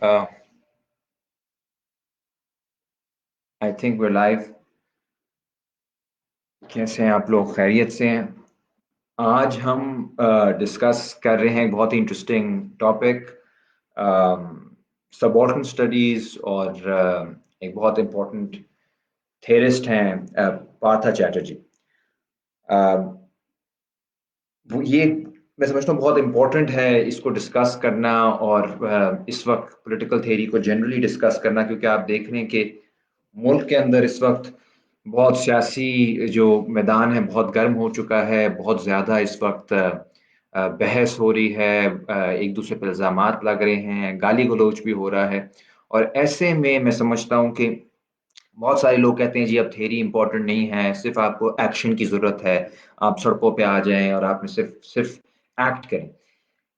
I think we're live. कैसे हैं आप लोग? खैरियत से हैं? आज हम डिस्कस कर रहे हैं एक बहुत ही इंटरेस्टिंग टॉपिक, सबऑर्डिनेट स्टडीज। और एक बहुत इम्पोर्टेंट थेरिस्ट हैं पार्था चैटर्जी। ये मैं समझता हूँ बहुत इम्पोर्टेंट है इसको डिस्कस करना, और इस वक्त पॉलिटिकल थ्योरी को जनरली डिस्कस करना, क्योंकि आप देख रहे हैं कि मुल्क के अंदर इस वक्त बहुत सियासी जो मैदान है बहुत गर्म हो चुका है। बहुत ज़्यादा इस वक्त बहस हो रही है, एक दूसरे पर इल्ज़ामात लग रहे हैं, गाली गलौज भी हो रहा है। और ऐसे में मैं समझता हूँ कि बहुत सारे लोग कहते हैं जी अब थ्योरी इंपॉर्टेंट नहीं है, सिर्फ आपको एक्शन की ज़रूरत है। आप सड़कों पे आ जाएं और आप में सिर्फ सिर्फ एक्ट करें।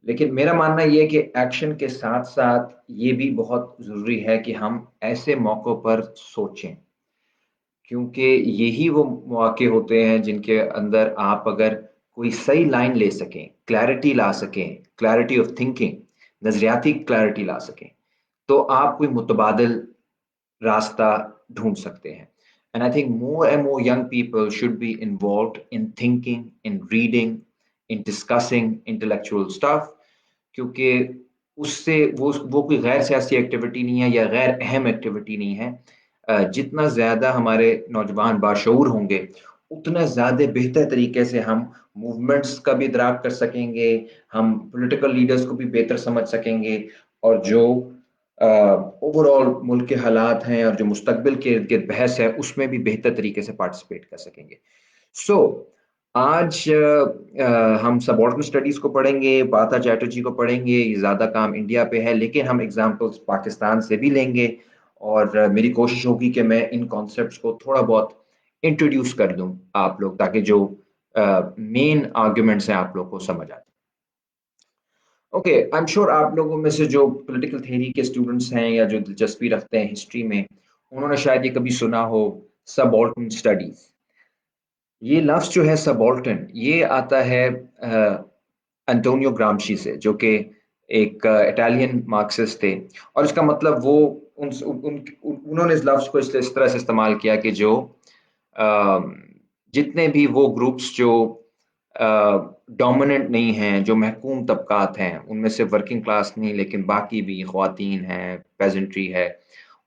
लेकिन मेरा मानना ये है कि एक्शन के साथ साथ ये भी बहुत ज़रूरी है कि हम ऐसे मौक़ों पर सोचें, क्योंकि यही वो मौके होते हैं जिनके अंदर आप अगर कोई सही लाइन ले सकें, क्लैरिटी ला सकें, क्लैरिटी ऑफ थिंकिंग, नज़रियाती क्लैरिटी ला सकें, तो आप कोई मुतबादिल रास्ता ढूँढ सकते हैं। And I think more and more young people should be involved in thinking, in reading, in discussing intellectual stuff, क्योंकि उससे वो कोई गैर सियासी एक्टिविटी नहीं है या गैर अहम एक्टिविटी नहीं है। जितना ज़्यादा हमारे नौजवान बाशऊर होंगे, उतना ज़्यादा बेहतर तरीके से हम मूवमेंट्स का भी इदराक कर सकेंगे, हम पॉलिटिकल लीडर्स को भी बेहतर समझ सकेंगे, और जो ओवरऑल मुल्क के हालात हैं और जो मुस्तकबिल के इर्द-गिर्द बहस है, उसमें भी बेहतर तरीके से पार्टिसिपेट कर सकेंगे। सो आज हम सबऑर्डिनेट स्टडीज़ को पढ़ेंगे, पार्था चैटर्जी को पढ़ेंगे। ये ज़्यादा काम इंडिया पे है, लेकिन हम एग्ज़ाम्पल्स पाकिस्तान से भी लेंगे, और मेरी कोशिश होगी कि मैं इन कॉन्सेप्ट्स को थोड़ा बहुत इंट्रोड्यूस कर दूँ आप लोग, ताकि जो मेन आर्गुमेंट्स हैं आप लोग को समझ आ जाए। ओके, आई एम श्योर आप लोगों में से जो पॉलिटिकल थ्योरी के स्टूडेंट्स हैं या जो दिलचस्पी रखते हैं हिस्ट्री में, उन्होंने शायद ये कभी सुना हो सबऑर्डिनेट स्टडीज़। ये लफ्ज़ जो है सबॉल्टन, ये आता है एंटोनियो ग्राम्शी से, जो कि एक इटालियन मार्क्सिस्ट थे। और इसका मतलब वो उन उन्होंने इस लफ्ज़ को इस तरह से इस्तेमाल किया कि जो जितने भी वो ग्रुप्स जो डोमिनेंट नहीं हैं, जो महकूम तबकात हैं, उनमें से वर्किंग क्लास नहीं लेकिन बाकी भी ख़वातीन हैं, पेजेंट्री है,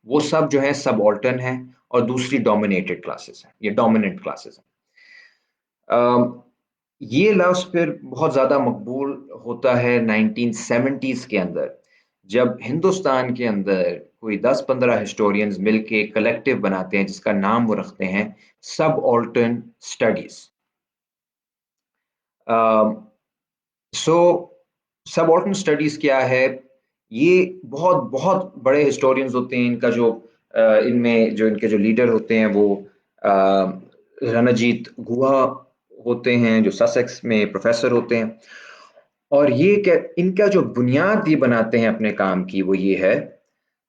वो सब जो है सबऑल्टर्न हैं, और दूसरी डोमिनेटेड क्लासेस हैं, ये डोमिनेंट क्लासेस हैं। ये लफ्ज़ फिर बहुत ज़्यादा मकबूल होता है 1970s के अंदर, जब हिंदुस्तान के अंदर कोई 10-15 हिस्टोरियंस मिलके एक कलेक्टिव बनाते हैं जिसका नाम वो रखते हैं सबऑल्टर्न स्टडीज़। सो सबऑर्डिनेट स्टडीज क्या है? ये बहुत बहुत बड़े हिस्टोरियंस होते हैं। इनका जो इनमें जो इनके जो लीडर होते हैं वो रणजीत गुहा होते हैं, जो ससेक्स में प्रोफेसर होते हैं। और ये क्या, इनका जो बुनियाद ये बनाते हैं अपने काम की, वो ये है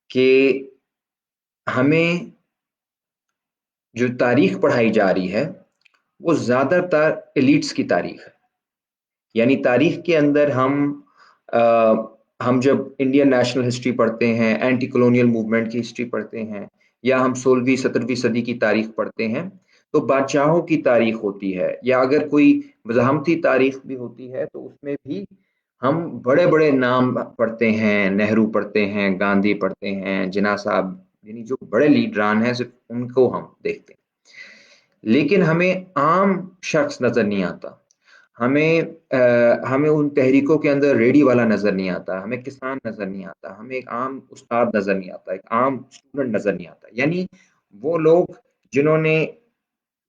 कि हमें जो तारीख पढ़ाई जा रही है वो ज़्यादातर एलिट्स की तारीख है। यानी तारीख के अंदर अ, हम जब इंडियन नेशनल हिस्ट्री पढ़ते हैं, एंटी कॉलोनियल मूवमेंट की हिस्ट्री पढ़ते हैं, या हम 16वीं 17वीं सदी की तारीख पढ़ते हैं, तो बादशाहों की तारीख होती है, या अगर कोई मज़ाहमती तारीख भी होती है तो उसमें भी हम बड़े-बड़े नाम पढ़ते हैं, नेहरू पढ़ते हैं, गांधी पढ़ते हैं, जिन्ना साहब, यानी जो बड़े लीडरान हैं सिर्फ उनको हम देखते हैं। लेकिन हमें आम शख्स नज़र नहीं आता। हमें उन तहरीकों के अंदर रेडी वाला नज़र नहीं आता, हमें किसान नज़र नहीं आता, हमें एक आम उस्ताद नज़र नहीं आता, एक आम स्टूडेंट नज़र नहीं आता। यानी वो लोग जिन्होंने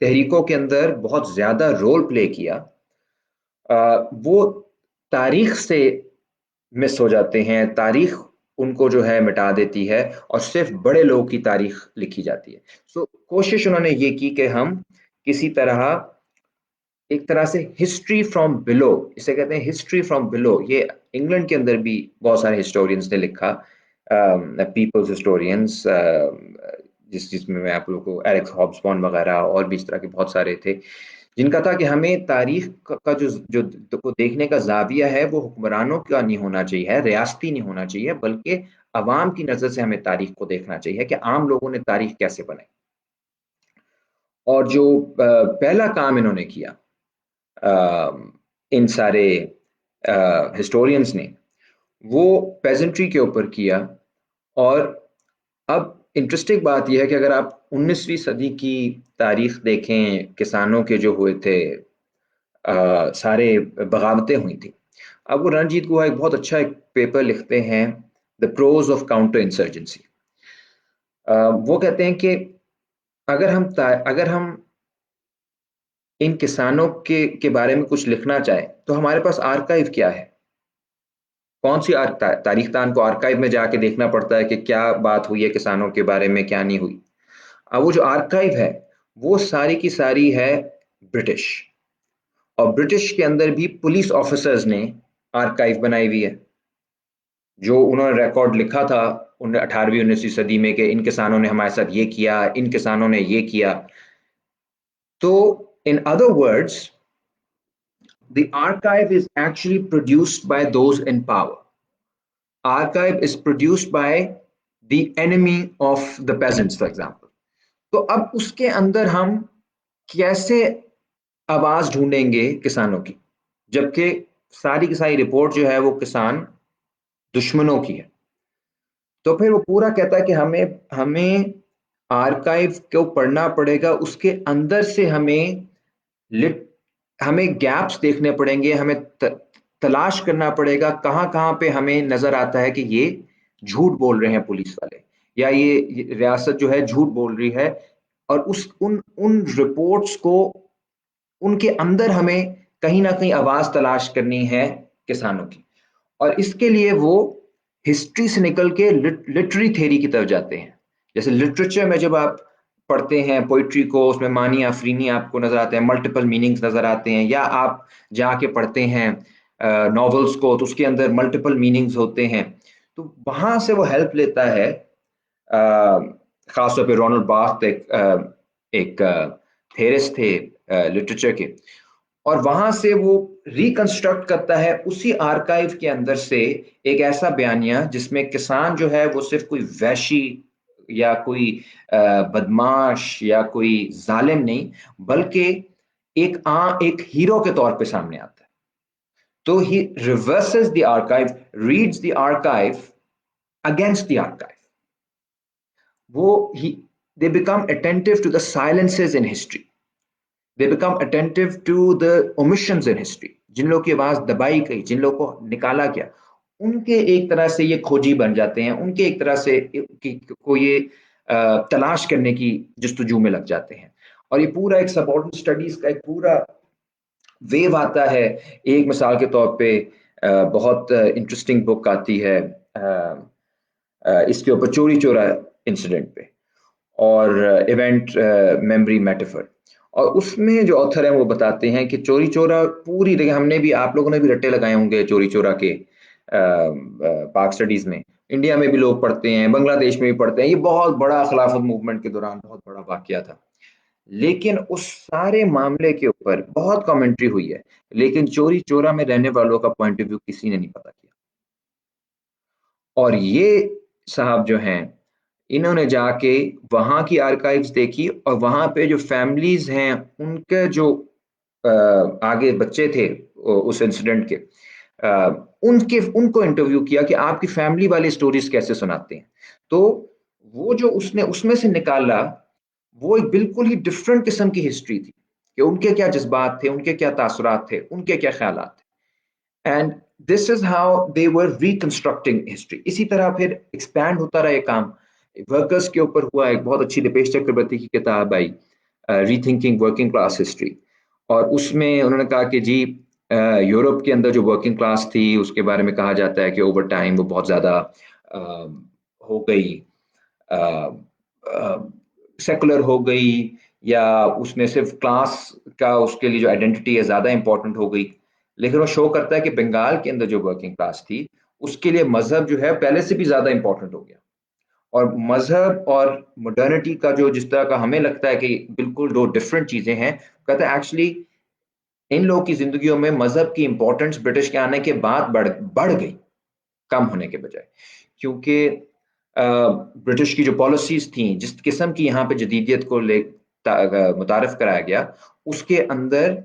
तहरीकों के अंदर बहुत ज़्यादा रोल प्ले किया, वो तारीख से मिस हो जाते हैं, तारीख उनको जो है मिटा देती है, और सिर्फ बड़े लोगों की तारीख लिखी जाती है। सो कोशिश उन्होंने ये की कि हम किसी तरह एक तरह से हिस्ट्री फ्रॉम बिलो, इसे कहते हैं हिस्ट्री फ्रॉम बिलो। ये इंग्लैंड के अंदर भी बहुत सारे हिस्टोरियंस ने लिखा, पीपल्स हिस्टोरियंस, जिसमें मैं आप लोगों को एलेक्स हॉब्सबॉर्न वगैरह और भी इस तरह के बहुत सारे थे, जिनका था कि हमें तारीख का जो जो को देखने का ज़ाविया है वो हुक्मरानों का नहीं होना चाहिए, है रियासती नहीं होना चाहिए, बल्कि अवाम की नज़र से हमें तारीख को देखना चाहिए कि आम लोगों ने तारीख कैसे बनाई। और जो पहला काम इन्होंने किया इन सारे हिस्टोरियंस ने, वो पेजेंट्री के ऊपर किया। और अब इंटरेस्टिंग बात यह है कि अगर आप 19वीं सदी की तारीख देखें, किसानों के जो हुए थे सारे बगावतें हुई थी। अब वो रणजीत गुहा एक बहुत अच्छा एक पेपर लिखते हैं, the prose of counter insurgency. वो कहते हैं कि अगर हम इन किसानों के बारे में कुछ लिखना चाहें तो हमारे पास आर्काइव क्या है, कौन सी तारीखदान को आर्काइव में जाके देखना पड़ता है कि क्या बात हुई है किसानों के बारे में, क्या नहीं हुई। अब वो जो आर्काइव है वो सारी की सारी है ब्रिटिश, और ब्रिटिश के अंदर भी पुलिस ऑफिसर्स ने आर्काइव बनाई हुई है, जो उन्होंने रिकॉर्ड लिखा था 18वीं 19वीं सदी में कि इन किसानों ने हमारे साथ ये किया, इन किसानों ने ये किया। तो in other words, the archive is actually produced by those in power. Archive is produced by the enemy of the peasants, for example. तो अब उसके अंदर हम कैसे आवाज ढूंढेंगे किसानों की, जबकि सारी की सारी रिपोर्ट जो है वो किसान दुश्मनों की है। तो फिर वो पूरा कहता है कि हमें हमें आर्काइव को पढ़ना पड़ेगा, उसके अंदर से लिट हमें गैप्स देखने पड़ेंगे, हमें तलाश करना पड़ेगा कहाँ कहाँ पे हमें नजर आता है कि ये झूठ बोल रहे हैं पुलिस वाले, या ये रियासत जो है झूठ बोल रही है। और उस उन उन रिपोर्ट्स को, उनके अंदर हमें कहीं ना कहीं आवाज तलाश करनी है किसानों की। और इसके लिए वो हिस्ट्री से निकल के लिटरेरी थ्योरी की तरफ जाते हैं। जैसे लिटरेचर में जब आप पढ़ते हैं पोइट्री को, उसमें मानी आफरीनी आपको नजर आते हैं, मल्टीपल मीनिंग्स नजर आते हैं, या आप जाके पढ़ते हैं नॉवेल्स को तो उसके अंदर मल्टीपल मीनिंग्स होते हैं। तो वहां से वो हेल्प लेता है, खासतौर पे रोनाल्ड बार्थ एक थेरिस्ट थे लिटरेचर के, और वहां से वो रिकंस्ट्रक्ट करता है उसी आर्काइव के अंदर से एक ऐसा बयानिया जिसमें किसान जो है वो सिर्फ कोई वैशी या कोई बदमाश या कोई जालिम नहीं, बल्कि एक हीरो के तौर पे सामने आता है। तो he reverses the archive, reads the archive against the archive. वो ही they become attentive to the silences in history, they become attentive to the omissions in history। जिन लोगों की आवाज दबाई गई, जिन लोगों को निकाला गया, उनके एक तरह से ये खोजी बन जाते हैं, उनके एक तरह से को ये तलाश करने की जस्तजू में लग जाते हैं। और ये पूरा एक सबऑर्डिनेट स्टडीज का एक पूरा वेव आता है। एक मिसाल के तौर पे बहुत इंटरेस्टिंग बुक आती है इसके ऊपर, चोरी चोरा इंसिडेंट पे, और इवेंट मेमोरी मेटाफर। और उसमें जो ऑथर है वो बताते हैं कि चोरी चोरा पूरी, देखिए हमने भी, आप लोगों ने भी रट्टे लगाए होंगे चोरी चोरा के पाक स्टडीज में, इंडिया में भी लोग पढ़ते हैं, बांग्लादेश में भी पढ़ते हैं। ये बहुत बड़ा खिलाफत मूवमेंट के दौरान बहुत बड़ा वाकया था, लेकिन उस सारे मामले के ऊपर बहुत कमेंट्री हुई है, लेकिन चोरी चोरा में रहने वालों का पॉइंट ऑफ व्यू किसी ने नहीं पता किया। और ये साहब जो हैं, इन्होंने जाके वहां की आर्काइव्स देखी, और वहां पे जो फैमिलीज हैं उनके जो आगे बच्चे थे उस इंसिडेंट के, उनको इंटरव्यू किया कि आपकी फैमिली वाले स्टोरीज कैसे सुनाते हैं। तो वो जो उसने उसमें से निकाला, वो एक बिल्कुल ही डिफरेंट किस्म की हिस्ट्री थी कि उनके क्या जज्बात थे, उनके क्या तासुरात थे, उनके क्या ख्यालात थे। And this is how they were reconstructing history. इसी तरह फिर एक्सपैंड होता रहा ये काम, वर्कर्स के ऊपर हुआ। एक बहुत अच्छी दिपेश चक्रवर्ती की किताब आई, रीथिंकिंग वर्किंग क्लास हिस्ट्री, और उसमें उन्होंने कहा कि जी यूरोप के अंदर जो वर्किंग क्लास थी उसके बारे में कहा जाता है कि ओवर टाइम वो बहुत ज़्यादा हो गई, सेकुलर हो गई, या उसने सिर्फ क्लास का, उसके लिए जो आइडेंटिटी है ज़्यादा इंपॉर्टेंट हो गई। लेकिन वो शो करता है कि बंगाल के अंदर जो वर्किंग क्लास थी उसके लिए मजहब जो है पहले से भी ज़्यादा इंपॉर्टेंट हो गया। और मजहब और मॉडर्निटी का जो जिस तरह का हमें लगता है कि बिल्कुल दो डिफरेंट चीजें हैं, कहते हैं एक्चुअली इन लोगों की जिंदगियों में मजहब की इंपॉर्टेंस ब्रिटिश के आने के बाद बढ़ बढ़ गई, कम होने के बजाय। क्योंकि ब्रिटिश की जो पॉलिसीज थी, जिस किस्म की यहाँ पे जदीदियत को मुतारफ कराया गया, उसके अंदर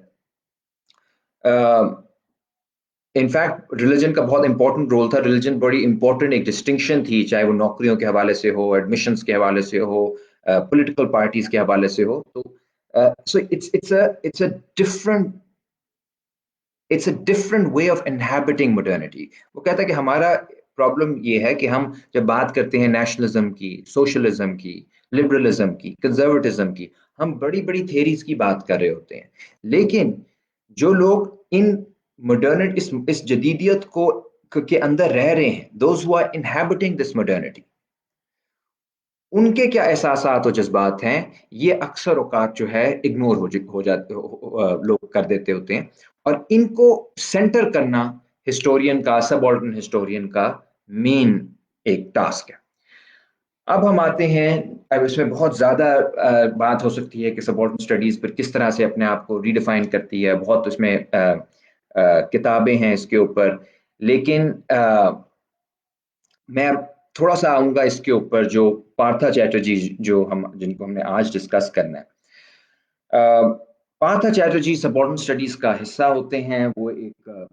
इनफैक्ट रिलीजन का बहुत इंपॉर्टेंट रोल था। रिलीजन बड़ी इंपॉर्टेंट एक डिस्टिंक्शन थी, चाहे वो नौकरियों के हवाले से हो, एडमिशन्स के हवाले से हो, पॉलिटिकल पार्टीज के हवाले से हो। तो so it's a different it's a different way of inhabiting modernity. वो कहता है कि हमारा प्रॉब्लम ये है कि हम जब बात करते हैं नेशनलिज्म की, सोशलिज्म की, लिबरलिज्म की, कंजर्वेटिज्म की, हम बड़ी बड़ी थियरीज की बात कर रहे होते हैं, लेकिन जो लोग इन मॉडर्निटी, इस जदीदियत को के अंदर रह रहे हैं, those who are inhabiting this modernity, उनके क्या एहसासात और जज्बात हैं, ये अक्सर औकात जो है इग्नोर हो जाते लोग कर देते होते हैं। और इनको सेंटर करना हिस्टोरियन का, सबऑर्डिनेट हिस्टोरियन का मेन एक टास्क है। अब हम आते हैं, अब इसमें बहुत ज़्यादा बात हो सकती है कि सबऑर्डिनेट स्टडीज़ पर किस तरह से अपने आप को रीडिफाइन करती है, बहुत इसमें किताबें हैं इसके ऊपर, लेकिन मैं थोड़ा सा आऊँगा इसके ऊपर जो पार्था चैटर्जी, जिनको हमने आज डिस्कस करना है। पार्था चैटर्जी सबऑर्डिनेट स्टडीज़ का हिस्सा होते हैं। वो एक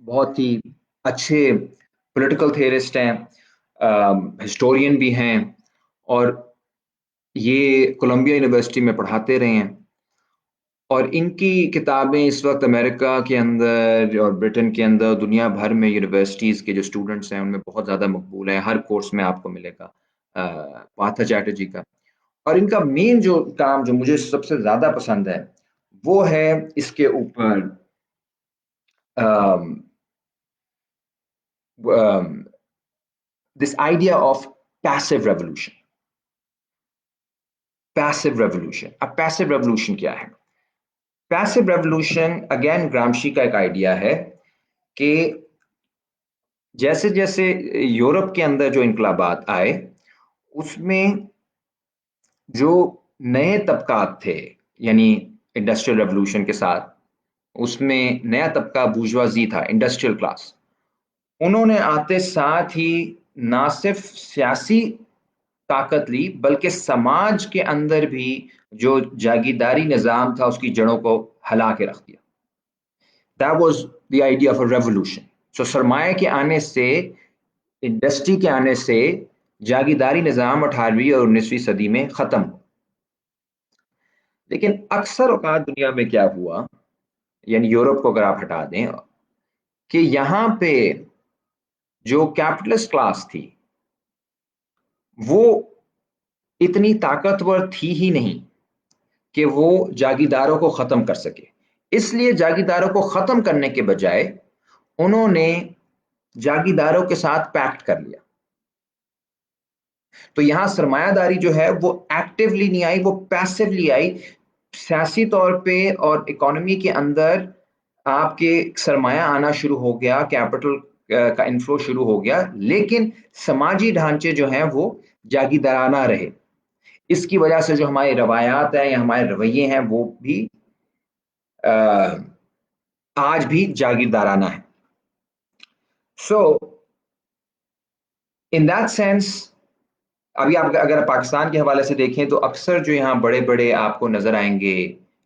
बहुत ही अच्छे पॉलिटिकल थियरिस्ट हैं, हिस्टोरियन भी हैं, और ये कोलंबिया यूनिवर्सिटी में पढ़ाते रहे हैं। और इनकी किताबें इस वक्त अमेरिका के अंदर और ब्रिटेन के अंदर, दुनिया भर में यूनिवर्सिटीज़ के जो स्टूडेंट्स हैं उनमें बहुत ज़्यादा मकबूल है। हर कोर्स में आपको मिलेगा पार्था चैटर्जी का। और इनका मेन जो काम जो मुझे सबसे ज़्यादा पसंद है, वो है इसके ऊपर this idea of passive revolution. Passive revolution, अब पैसिव रेवोल्यूशन क्या है? पैसिव रेवोल्यूशन अगेन ग्रामशी का एक आइडिया है कि जैसे जैसे यूरोप के अंदर जो इनकलाबात आए, उसमें जो नए तबकात थे, यानी इंडस्ट्रियल रेवोल्यूशन के साथ, उसमें नया तबका बूर्जुआजी था, इंडस्ट्रियल क्लास। उन्होंने आते साथ ही ना सिर्फ सियासी ताकत ली, बल्कि समाज के अंदर भी जो जागीरदारी निज़ाम था उसकी जड़ों को हिला के रख दिया। That was the idea of a revolution. सो सरमाए के आने से, इंडस्ट्री के आने से, जागीरदारी निज़ाम 18वीं और 19वीं सदी में ख़त्म हो। लेकिन अक्सर औकात दुनिया में क्या हुआ, यानी यूरोप को अगर आप हटा दें, कि यहाँ पे जो कैपिटलिस्ट क्लास थी, वो इतनी ताकतवर थी ही नहीं कि वो जागीरदारों को ख़त्म कर सके। इसलिए जागीरदारों को ख़त्म करने के बजाय उन्होंने जागीरदारों के साथ पैक्ट कर लिया। तो यहाँ सरमायादारी जो है वो एक्टिवली नहीं आई, वो पैसिवली आई। सियासी तौर पे और इकोनॉमी के अंदर आपके सरमाया आना शुरू हो गया, कैपिटल का इनफ्लो शुरू हो गया, लेकिन समाजी ढांचे जो हैं वो जागीरदाराना रहे। इसकी वजह से जो हमारे रवायात हैं या हमारे रवैये हैं वो भी आज भी जागीरदाराना है। सो इन दैट सेंस, अभी आप अगर पाकिस्तान के हवाले से देखें तो अक्सर जो यहाँ बड़े बड़े आपको नजर आएंगे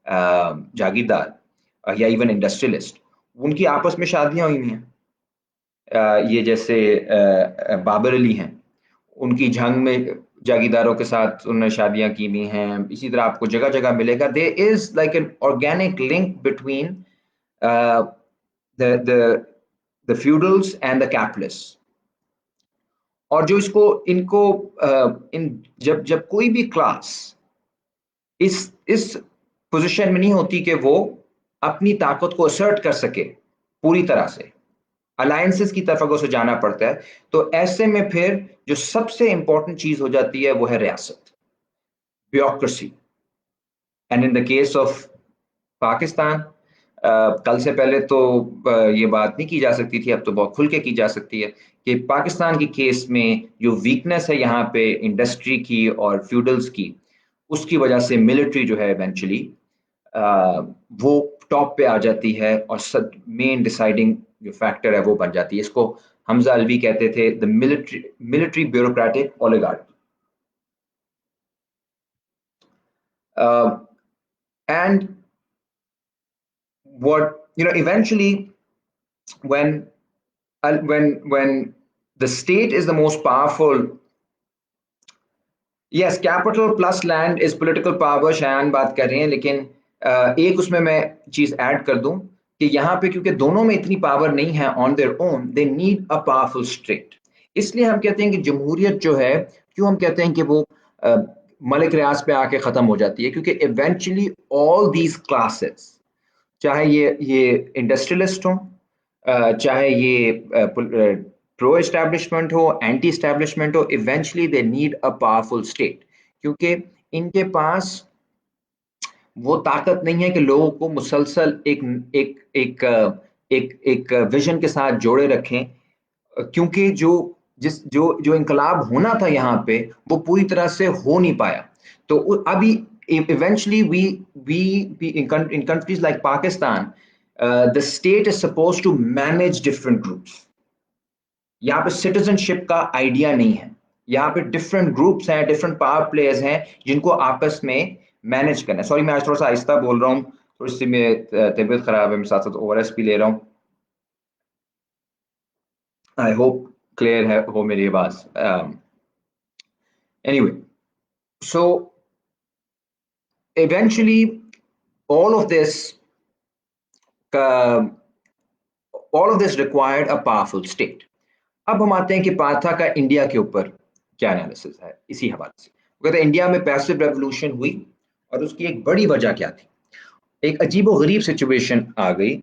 जागीरदार या इवन इंडस्ट्रियलिस्ट, उनकी आपस में शादियां हुई हैं। ये जैसे बाबर अली हैं, उनकी जंग में जागीरदारों के साथ उन्होंने शादियां की हुई हैं। इसी तरह आपको जगह जगह मिलेगा। There is like an organic link between the the feudals and the capitalist. और जो इसको इनको इन जब जब कोई भी क्लास इस पोजीशन में नहीं होती कि वो अपनी ताकत को असर्ट कर सके पूरी तरह से, अलायंसेस की तरफ अगर उसे जाना पड़ता है, तो ऐसे में फिर जो सबसे इंपॉर्टेंट चीज हो जाती है वो है रियासत, bureaucracy. And in the case of Pakistan, कल से पहले तो ये बात नहीं की जा सकती थी, अब तो बहुत खुल के की जा सकती है कि पाकिस्तान की केस में जो वीकनेस है यहाँ पे इंडस्ट्री की और फ्यूडल्स की, उसकी वजह से मिलिट्री जो है इवेंचुअली वो टॉप पे आ जाती है और मेन डिसाइडिंग जो फैक्टर है वो बन जाती है। इसको हमजा अलवी कहते थे the military bureaucratic oligarchy. And what eventually, when when the state is the most powerful, yes, capital plus land is political power, Shayan बात कर रहे हैं, लेकिन एक उसमें मैं चीज ऐड कर दूं कि यहाँ पे क्योंकि दोनों में इतनी पावर नहीं है on their own, they need a powerful state. इसलिए हम कहते हैं कि जमहूरियत जो है, क्यों हम कहते हैं कि वो मलिक रियाज पे आके खत्म हो जाती है, क्योंकि इवेंचुअली ऑल दीज क्लासेस, चाहे ये इंडस्ट्रियलिस्ट हो, चाहे ये प्रो एस्टैब्लिशमेंट हो, एंटी एस्टैब्लिशमेंट हो, eventually they need a powerful state, क्योंकि इनके पास वो ताकत नहीं है कि लोगों को मुसलसल एक एक एक एक विजन के साथ जोड़े रखें, क्योंकि जो इनकलाब होना था यहाँ पे वो पूरी तरह से हो नहीं पाया। तो अभी eventually we in countries like Pakistan, the state is supposed to manage different groups। यहाँ पे सिटीजनशिप का आइडिया नहीं है, यहाँ पे डिफरेंट ग्रुप्स हैं, डिफरेंट पावर प्लेयर्स हैं जिनको आपस में मैनेज करना है। सॉरी मैं आज थोड़ा सा आहिस्ता बोल रहा हूँ, थोड़ी सी मेरी तबीयत खराब है, मैं साथ साथ ओआरएस भी ले रहा हूँ। आई होप क्लियर है हो मेरी आवाज। Anyway, so eventually all of this all of this required a powerful state। अब हम आते हैं कि पाथा का इंडिया के ऊपर क्या एनालिसिस है इसी हवाले से। वो कहते हैं इंडिया में पैसिव रेवोल्यूशन हुई और उसकी एक बड़ी वजह क्या थी। एक अजीबो गरीब सिचुएशन आ गई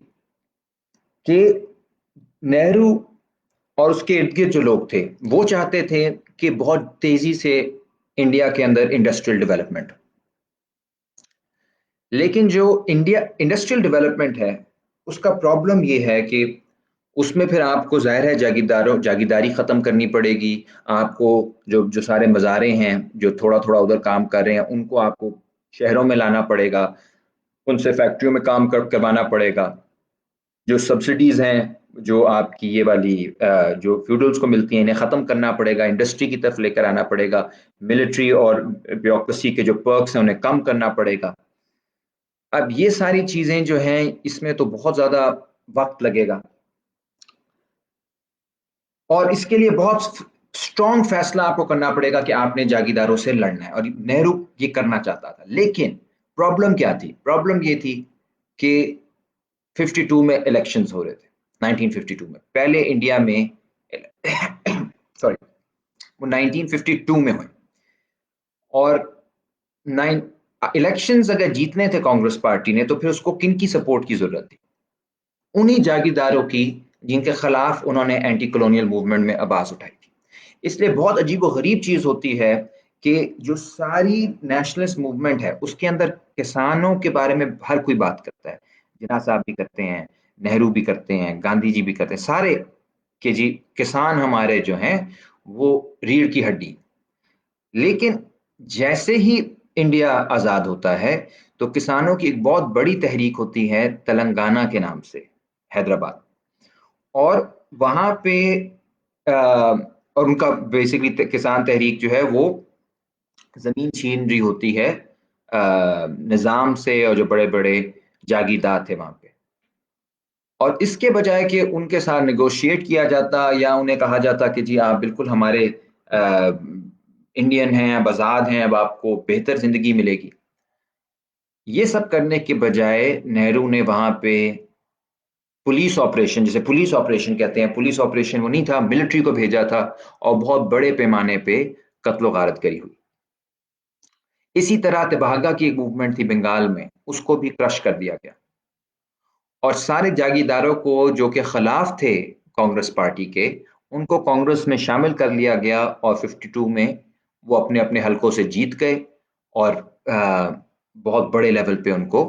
कि नेहरू और उसके इर्द गिर्द जो लोग थे वो चाहते थे कि बहुत तेजी से इंडिया के अंदर इंडस्ट्रियल डेवलपमेंट, लेकिन जो इंडिया इंडस्ट्रियल डेवलपमेंट है उसका प्रॉब्लम ये है कि उसमें फिर आपको जाहिर है जागीरदारी खत्म करनी पड़ेगी। आपको जो सारे मज़ारे हैं जो थोड़ा थोड़ा उधर काम कर रहे हैं उनको आपको शहरों में लाना पड़ेगा, उनसे फैक्ट्रियों में काम करवाना पड़ेगा। जो सब्सिडीज हैं जो आपकी ये वाली जो फ्यूडल्स को मिलती हैं इन्हें ख़त्म करना पड़ेगा, इंडस्ट्री की तरफ लेकर आना पड़ेगा, मिलिट्री और ब्यूरोक्रेसी के जो पर्क्स हैं उन्हें कम करना पड़ेगा। अब ये सारी चीजें जो हैं इसमें तो बहुत ज्यादा वक्त लगेगा और इसके लिए बहुत स्ट्रॉन्ग फैसला आपको करना पड़ेगा कि आपने जागीरदारों से लड़ना है, और नेहरू ये करना चाहता था। लेकिन प्रॉब्लम क्या थी? प्रॉब्लम ये थी कि 52 में इलेक्शंस हो रहे थे, 1952 में पहले इंडिया में सॉरी वो 1952 में हुए, और इलेक्शंस अगर जीतने थे कांग्रेस पार्टी ने तो फिर उसको किन की सपोर्ट की जरूरत थी? उन्हीं जागीरदारों की जिनके खिलाफ उन्होंने एंटी कॉलोनियल मूवमेंट में आवाज उठाई थी। इसलिए बहुत अजीब व गरीब चीज होती है कि जो सारी नेशनलिस्ट मूवमेंट है उसके अंदर किसानों के बारे में हर कोई बात करता है। जिन्ना साहब भी करते हैं, नेहरू भी करते हैं, गांधी जी भी करते हैं, सारे कि जी किसान हमारे जो हैं वो रीढ़ की हड्डी। लेकिन जैसे ही इंडिया आजाद होता है तो किसानों की एक बहुत बड़ी तहरीक होती है तेलंगाना के नाम से, हैदराबाद, और वहां पे और उनका बेसिकली किसान तहरीक जो है वो जमीन छीन रही होती है निजाम से और जो बड़े बड़े जागीरदार थे वहां पे। और इसके बजाय कि उनके साथ नेगोशिएट किया जाता या उन्हें कहा जाता कि जी आप बिल्कुल हमारे इंडियन हैं, अब आजाद हैं, अब आपको बेहतर जिंदगी मिलेगी, ये सब करने के बजाय नेहरू ने वहां पे पुलिस ऑपरेशन, जिसे पुलिस ऑपरेशन कहते हैं, पुलिस ऑपरेशन वो नहीं था, मिलिट्री को भेजा था और बहुत बड़े पैमाने पे कत्लो गारत करी हुई। इसी तरह तेभागा की एक मूवमेंट थी बंगाल में, उसको भी क्रश कर दिया गया और सारे जागीरदारों को जो कि खिलाफ थे कांग्रेस पार्टी के उनको कांग्रेस में शामिल कर लिया गया और 52 में वो अपने अपने हलकों से जीत गए और बहुत बड़े लेवल पे उनको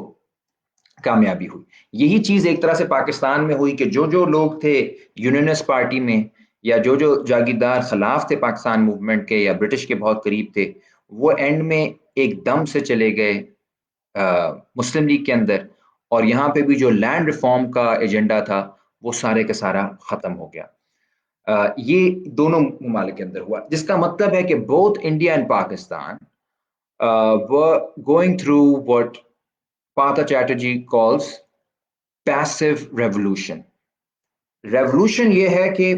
कामयाबी हुई। यही चीज एक तरह से पाकिस्तान में हुई कि जो जो लोग थे यूनियनिस्ट पार्टी में या जो जो जागीरदार खिलाफ थे पाकिस्तान मूवमेंट के या ब्रिटिश के बहुत करीब थे, वो एंड में एकदम से चले गए मुस्लिम लीग के अंदर, और यहाँ पे भी जो लैंड रिफॉर्म का एजेंडा था वो सारे का सारा खत्म हो गया। ये दोनों ममालिक के अंदर हुआ, जिसका मतलब है कि both India and Pakistan were going through what Partha Chatterjee calls passive revolution. Revolution ये है कि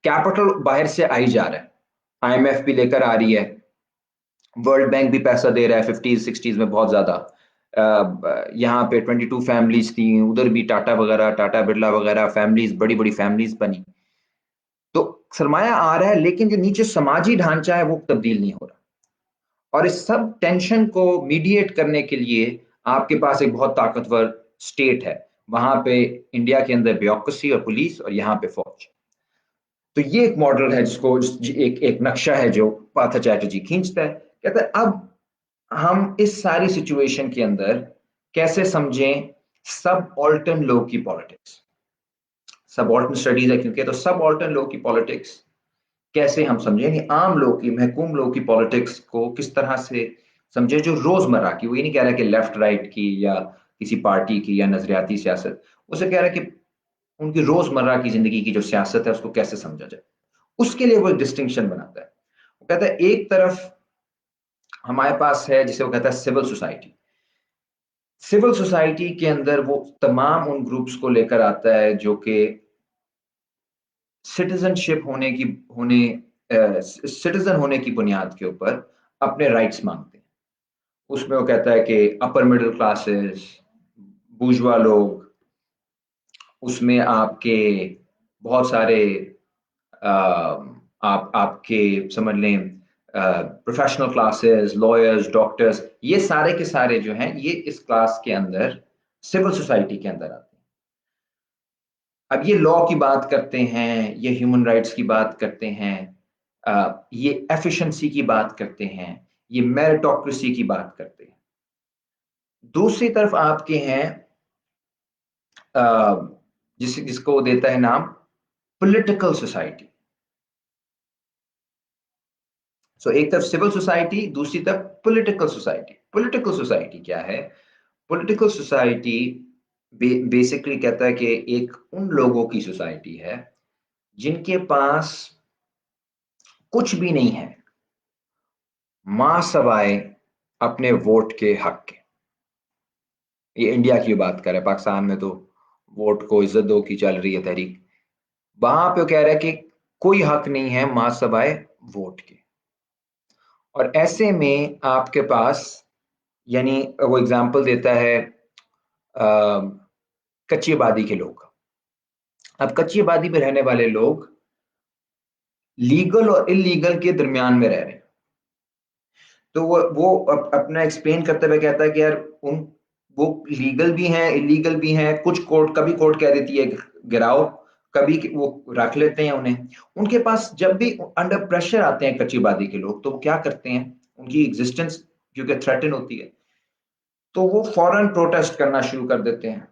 कैपिटल बाहर से आई जा रहा है, आईएमएफ भी लेकर आ रही है, वर्ल्ड बैंक भी पैसा दे रहा है 50s 60s में बहुत ज्यादा। यहाँ पे 22 फैमिलीज थी, उधर भी टाटा वगैरह, टाटा बिरला वगैरह फैमिलीज, बड़ी बड़ी फैमिलीज बनी। तो सरमाया आ रहा है, लेकिन जो नीचे समाजी ढांचा है वो तब्दील नहीं हो रहा। और इस सब टेंशन को मीडिएट करने के लिए आपके पास एक बहुत ताकतवर स्टेट है, वहां पे इंडिया के अंदर ब्यूरोक्रेसी और पुलिस, और यहाँ पे फौज। तो ये एक मॉडल है जिसको एक नक्शा है जो पार्थ चैटर्जी खींचता है। कहता है अब हम इस सारी सिचुएशन के अंदर कैसे समझें सब ऑल्टन लोग की पॉलिटिक्स। सब ऑल्टन स्टडीज है क्योंकि, तो सब ऑल्टन लोग की पॉलिटिक्स कैसे हम समझें, आम लोग की, महकूम लोग की पॉलिटिक्स को किस तरह से समझे, जो रोजमर्रा की। वो ये नहीं कह रहा कि लेफ्ट राइट की या किसी पार्टी की या नजरियाती सियासत, उसे कह रहा है कि उनकी रोजमर्रा की जिंदगी की जो सियासत है उसको कैसे समझा जाए। उसके लिए वो एक डिस्टिंक्शन बनाता है। वो कहता है एक तरफ हमारे पास है जिसे वो कहता है सिविल सोसाइटी। सिविल सोसाइटी के अंदर वो तमाम उन ग्रुप्स को लेकर आता है जो कि सिटीजनशिप सिटीजन होने की बुनियाद के ऊपर अपने राइट्स मांगते हैं। उसमें वो कहता है कि अपर मिडिल क्लासेस, बूर्जुआ लोग, उसमें आपके बहुत सारे आप आपके समझ लें प्रोफेशनल क्लासेस, लॉयर्स, डॉक्टर्स, ये सारे के सारे जो हैं ये इस क्लास के अंदर, सिविल सोसाइटी के अंदर आते हैं। अब ये लॉ की बात करते हैं, ये ह्यूमन राइट्स की बात करते हैं, ये एफिशिएंसी की बात करते हैं, ये मेरिटोक्रेसी की बात करते हैं। दूसरी तरफ आपके हैं जिसको देता है नाम पॉलिटिकल सोसाइटी। सो एक तरफ सिविल सोसाइटी, दूसरी तरफ पॉलिटिकल सोसाइटी। पॉलिटिकल सोसाइटी क्या है? पॉलिटिकल सोसाइटी बेसिकली कहता है कि एक उन लोगों की सोसाइटी है जिनके पास कुछ भी नहीं है मां सवाए अपने वोट के हक के। ये इंडिया की बात कर रहे हैं, पाकिस्तान में तो वोट को इज्जत दो की चल रही है तहरीक। वहां पे वो कह रहा है कि कोई हक नहीं है मां सवाए वोट के। और ऐसे में आपके पास, यानी वो एग्जाम्पल देता है कच्ची आबादी के लोग। अब कच्ची आबादी में रहने वाले लोग लीगल और इलीगल के दरमियान में रह रहे हैं। तो वो अपना एक्सप्लेन करते हुए कहता है कि यार वो लीगल भी हैं, इलीगल भी हैं। कुछ कोर्ट, कभी कोर्ट कह देती है गिराओ, कभी वो रख लेते हैं उन्हें। उनके पास जब भी अंडर प्रेशर आते हैं कच्ची आबादी के लोग, तो वो क्या करते हैं, उनकी एग्जिस्टेंस क्योंकि थ्रेटन होती है, तो वो फौरन प्रोटेस्ट करना शुरू कर देते हैं,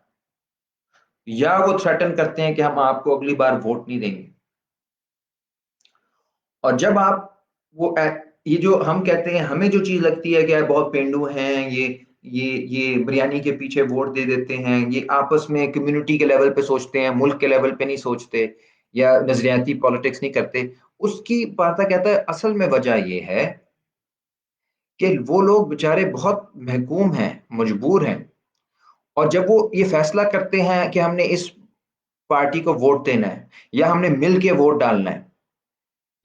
या वो थ्रेटन करते हैं कि हम आपको अगली बार वोट नहीं देंगे। और जब आप ये जो हम कहते हैं, हमें जो चीज लगती है कि यार बहुत पेंडू हैं, ये बिरयानी के पीछे वोट दे देते हैं, ये आपस में कम्युनिटी के लेवल पे सोचते हैं, मुल्क के लेवल पे नहीं सोचते, या नजरियाती पॉलिटिक्स नहीं करते, उसकी पार्था कहता है असल में वजह ये है कि वो लोग बेचारे बहुत महकूम हैं, मजबूर हैं। और जब वो ये फैसला करते हैं कि हमने इस पार्टी को वोट देना है, या हमने मिल के वोट डालना है,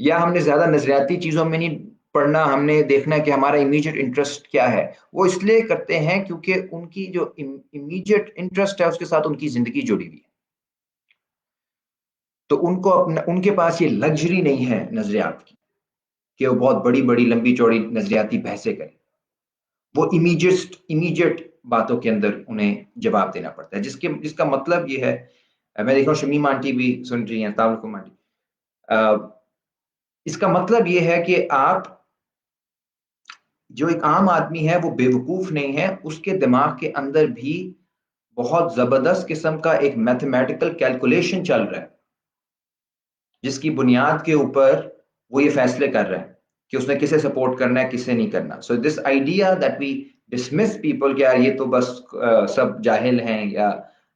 या हमने ज्यादा नजरियाती चीजों में नहीं पढ़ना, हमने देखना है कि हमारा इमीडिएट इंटरेस्ट क्या है, वो इसलिए करते हैं क्योंकि उनकी जो इमीडिएट इंटरेस्ट है उसके साथ उनकी जिंदगी जुड़ी हुई है। तो उनको अपना, उनके पास ये लग्जरी नहीं है नजरियात की कि वो बहुत बड़ी बड़ी लंबी चौड़ी नजरियाती बहसें करें। वो इमीडिएट बातों के अंदर उन्हें जवाब देना पड़ता है, जिसका मतलब ये है, मैं देख रहा हूँ शमीम आंटी भी सुन रही हैं, अस्सलाम आंटी। इसका मतलब ये है कि आप, जो एक आम आदमी है वो बेवकूफ नहीं है, उसके दिमाग के अंदर भी बहुत जबरदस्त किस्म का एक मैथमेटिकल कैलकुलेशन चल रहा है, जिसकी बुनियाद के ऊपर वो ये फैसले कर रहा है कि उसने किसे सपोर्ट करना है, किसे नहीं करना। So this idea that we dismiss people कि यार ये तो बस सब जाहिल हैं, या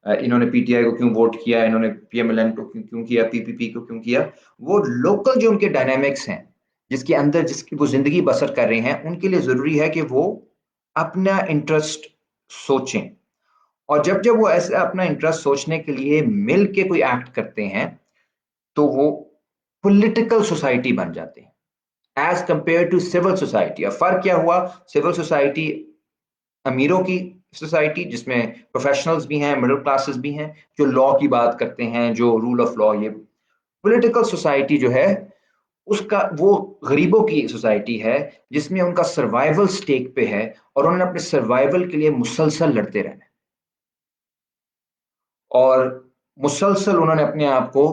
इन्होंने पीटीआई को क्यों वोट किया, इन्होंने पीएमएलएन को क्यों किया, पीपीपी को क्यों किया। वो लोकल जो उनके डायनामिक्स हैं, जिसके अंदर जिसकी वो जिंदगी बसर कर रहे हैं, उनके लिए जरूरी है कि वो अपना इंटरेस्ट सोचें। और जब जब वो ऐसे अपना इंटरेस्ट सोचने के लिए मिल के कोई एक्ट करते हैं, तो वो पॉलिटिकल सोसाइटी बन जाते हैं as compare to civil society. अब फर्क क्या हुआ, सिविल सोसाइटी अमीरों की सोसाइटी जिसमें प्रोफेशनल्स भी हैं, मिडिल क्लासेस भी हैं, जो लॉ की बात करते हैं, जो रूल ऑफ लॉ। ये पॉलिटिकल सोसाइटी जो है, उसका वो गरीबों की सोसाइटी है, जिसमें उनका सर्वाइवल स्टेक पे है और उन्होंने अपने सर्वाइवल के लिए मुसलसल लड़ते रहना है। और मुसलसल उन्होंने अपने आप को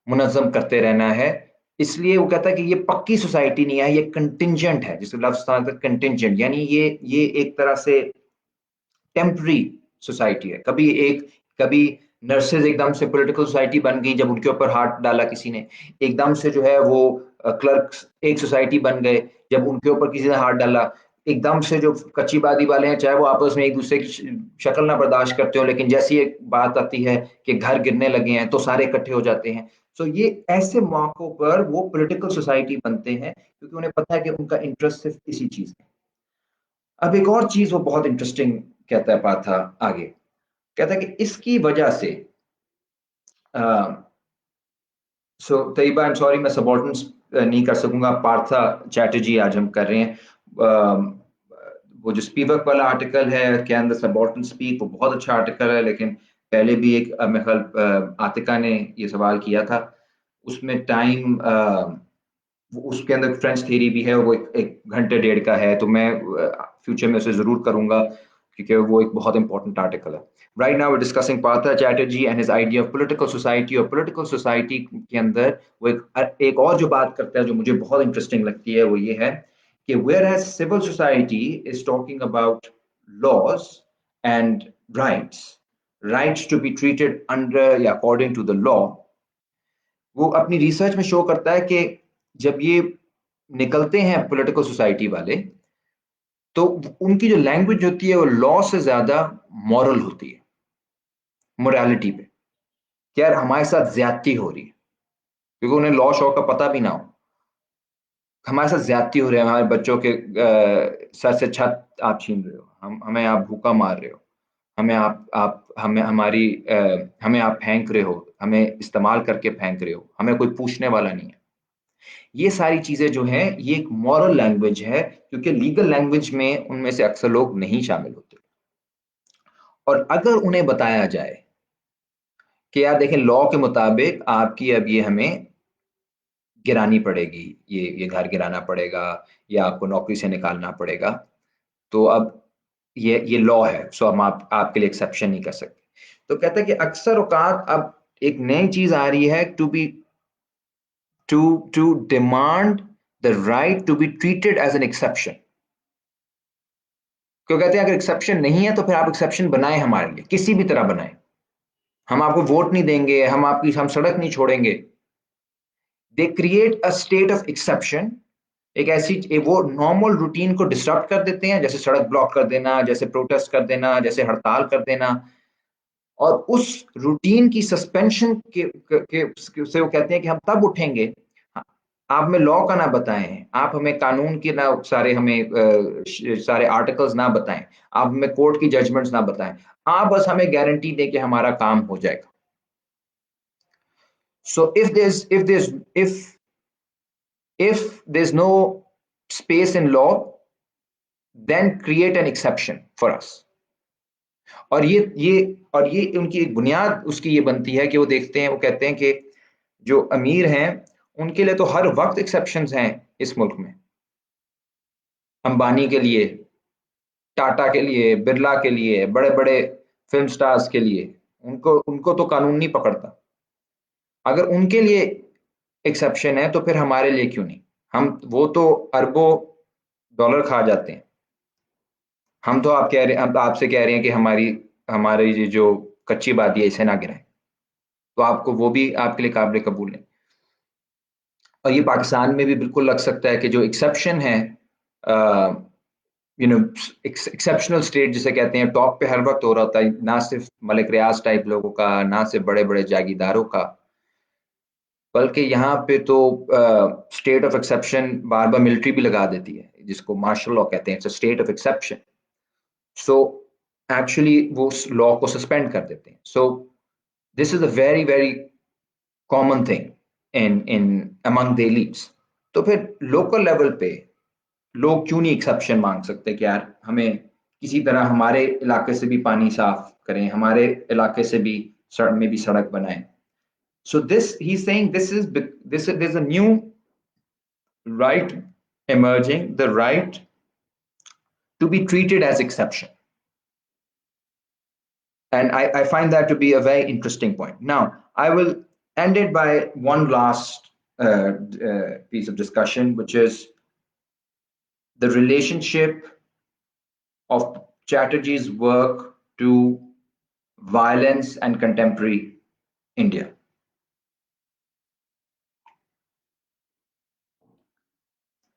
मुनज़्ज़म करते रहना है। इसलिए वो कहता है कि ये पक्की सोसाइटी नहीं है, ये कंटिंजेंट है, जिसे लफ्ज़ था कंटिंजेंट, यानी ये एक तरह से टेम्पररी सोसाइटी है। कभी नर्सेज एकदम से पॉलिटिकल सोसाइटी बन गई जब उनके ऊपर हाथ डाला किसी ने। एकदम से जो है वो क्लर्क्स एक सोसाइटी बन गए जब उनके ऊपर किसी ने हाथ डाला। एकदम से जो कच्ची बादी वाले हैं, चाहे वो आपस में एक दूसरे की शक्ल ना बर्दाश्त करते हो, लेकिन जैसी एक बात आती है कि घर गिरने लगे हैं तो सारे इकट्ठे हो जाते हैं। सो ये ऐसे मौकों पर वो पॉलिटिकल सोसाइटी बनते हैं, क्योंकि उन्हें पता है कि उनका इंटरेस्ट सिर्फ इसी चीज में। अब एक और चीज वो बहुत इंटरेस्टिंग कहता है पाथा आगे। कहता है कि इसकी वजह से सो तैयबा, आई एम सॉरी, मैं सबऑर्डिनेट्स नहीं कर सकूंगा। पार्था चैटर्जी आज हम कर रहे हैं। वो जो स्पीवक वाला आर्टिकल है के अंदर सबऑर्डिनेट स्पीक, वो बहुत अच्छा आर्टिकल है, लेकिन पहले भी एक मेरे ख्याल आतिका ने ये सवाल किया था। उसमें टाइम उसके अंदर फ्रेंच थ्योरी भी है, वो एक घंटे डेढ़ का है, तो मैं फ्यूचर में उसे जरूर करूंगा, क्योंकि वो एक बहुत इंपॉर्टेंट आर्टिकल है। Right now we discussing Partha Chatterjee and his idea of political society. और पॉलिटिकल सोसाइटी के अंदर वो एक और जो बात करता है जो मुझे बहुत इंटरेस्टिंग लगती है, वो ये है कि whereas civil society is talking about laws and rights, rights to be treated under या अकॉर्डिंग टू द लॉ, वो अपनी रिसर्च में शो करता है कि जब ये निकलते हैं पॉलिटिकल सोसाइटी वाले, तो उनकी जो लैंग्वेज होती है वो लॉ से ज्यादा मॉरल होती है, मोरालिटी पे। कि यार हमारे साथ ज्यादती हो रही है, क्योंकि उन्हें लॉ शॉ का पता भी ना हो। हमारे साथ ज्यादती हो रही है, हमारे बच्चों के सर से छत आप छीन रहे हो, हमें आप भूखा मार रहे हो, हमें आप हमें हमें आप फेंक रहे हो, हमें इस्तेमाल करके फेंक रहे हो, हमें कोई पूछने वाला नहीं है। ये सारी चीजें जो हैं, ये एक मॉरल लैंग्वेज है, क्योंकि लीगल लैंग्वेज में उनमें से अक्सर लोग नहीं शामिल होते। और अगर उन्हें बताया जाए कि यार देखें, लॉ के मुताबिक आपकी अब ये हमें गिरानी पड़ेगी, ये घर गिराना पड़ेगा, या आपको नौकरी से निकालना पड़ेगा, तो अब ये लॉ है, सो हम आपके लिए एक्सेप्शन नहीं कर सकते। तो कहते हैं कि अक्सर औकात अब एक नई चीज आ रही है, to demand the right to be treated as an exception. क्यों कहते हैं अगर एक्सेप्शन नहीं है तो फिर आप एक्सेप्शन बनाए, हमारे लिए किसी भी तरह बनाए, हम आपको वोट नहीं देंगे, हम सड़क नहीं छोड़ेंगे। They create a state of exception. वो नॉर्मल रूटीन को डिस्टर्ब कर देते हैं, जैसे सड़क ब्लॉक कर देना, जैसे प्रोटेस्ट कर देना, जैसे हड़ताल कर देना। और उस रूटीन की सस्पेंशन से वो कहते हैं कि हम तब उठेंगे, आप हमें लॉ का ना बताएं, आप हमें कानून के ना सारे आर्टिकल्स ना बताएं, आप हमें कोर्ट की जजमेंट्स ना बताएं, आप बस हमें गारंटी दें कि हमारा काम हो जाएगा। So if there's no space in law, then create an exception for us. और ये उनकी एक बुनियाद उसकी ये बनती है कि वो देखते हैं, वो कहते हैं कि जो अमीर हैं उनके लिए तो हर वक्त एक्सेप्शंस हैं इस मुल्क में। अंबानी के लिए, टाटा के लिए, बिरला के लिए, बड़े बड़े फिल्म स्टार्स के लिए, उनको उनको तो कानून नहीं पकड़ता। अगर उनके लिए एक्सेप्शन है तो फिर हमारे लिए क्यों नहीं? वो तो अरबों डॉलर खा जाते हैं। हम तो आपसे कह रहे हैं कि हमारी ये जो कच्ची बात है इसे ना गिराएं, तो आपको वो भी आपके लिए काबिल कबूल नहीं। और ये पाकिस्तान में भी बिल्कुल लग सकता है कि जो एक्सेप्शन है एक्सेप्शनल स्टेट जिसे कहते हैं, टॉप पे हर वक्त हो रहा था, ना सिर्फ मलिक रियाज टाइप लोगों का, ना सिर्फ बड़े बड़े जागीरदारों का, बल्कि यहाँ पे तो state of exception bar bar military भी लगा देती है, जिसको मार्शल लॉ कहते हैं, it's a state of exception. So actually वो उस लॉ को सस्पेंड कर देते हैं। So this is a very very common thing in among the elites. तो फिर लोकल लेवल पे लोग क्यों नहीं एक्सेप्शन मांग सकते कि यार हमें किसी तरह हमारे इलाके से भी पानी साफ करें, हमारे इलाके से भी सड़क में भी सड़क बनाएं। So this he's saying this there's a new right emerging, the right to be treated as exception. And I find that to be a very interesting point. Now, I will end it by one last piece of discussion, which is the relationship of Chatterjee's work to violence and contemporary India.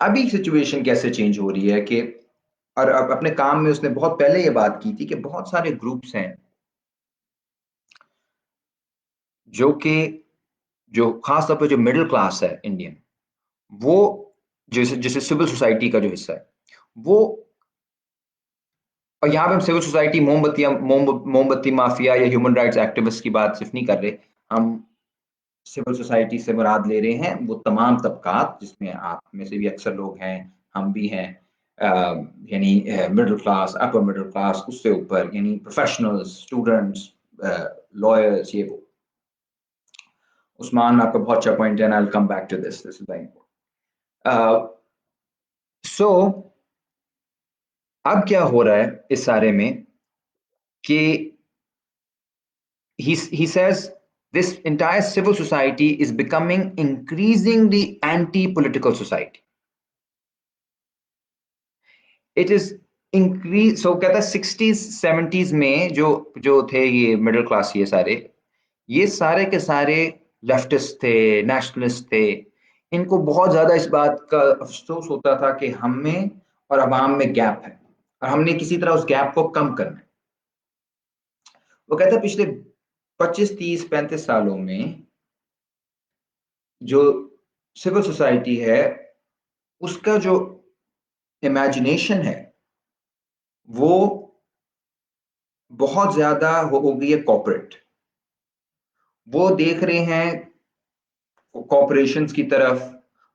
अभी situation कैसे change हो रही है कि, और अब अपने काम में उसने बहुत पहले ये बात की थी कि बहुत सारे ग्रुप्स हैं जो कि जो खास तौर पे जो मिडिल क्लास है इंडियन, वो जैसे जैसे सिविल सोसाइटी का जो हिस्सा है वो, और यहाँ पे हम सिविल सोसाइटी मोमबत्ती माफिया या ह्यूमन राइट्स एक्टिविस्ट की बात सिर्फ नहीं कर रहे, हम सिविल सोसाइटी से मुराद ले रहे हैं वो तमाम तबकात जिसमें आप में से भी अक्सर लोग हैं, हम भी हैं, यानी middle class, upper middle class, उससे ऊपर यानी प्रोफेशनल्स, स्टूडेंट्स, लॉयर्स, ये वो। उस्मान आपका बहुत अच्छा पॉइंट है, I will come back to this is very important. सो अब क्या हो रहा है इस सारे में कि he says this entire civil society is becoming increasingly anti-political society. It is increase, so कहता है 60s 70s में जो जो थे ये मिडिल क्लास, ये सारे के सारे लेफ्टिस्ट थे, नेशनलिस्ट थे, इनको बहुत ज्यादा इस बात का अफसोस होता था कि हम में और अवाम में गैप है और हमने किसी तरह उस गैप को कम करना है। वो कहता है पिछले 25 30 35 सालों में जो सिविल सोसाइटी है उसका जो इमेजिनेशन है वो बहुत ज्यादा हो गई है कॉर्पोरेट। वो देख रहे हैं कॉर्पोरेशंस की तरफ,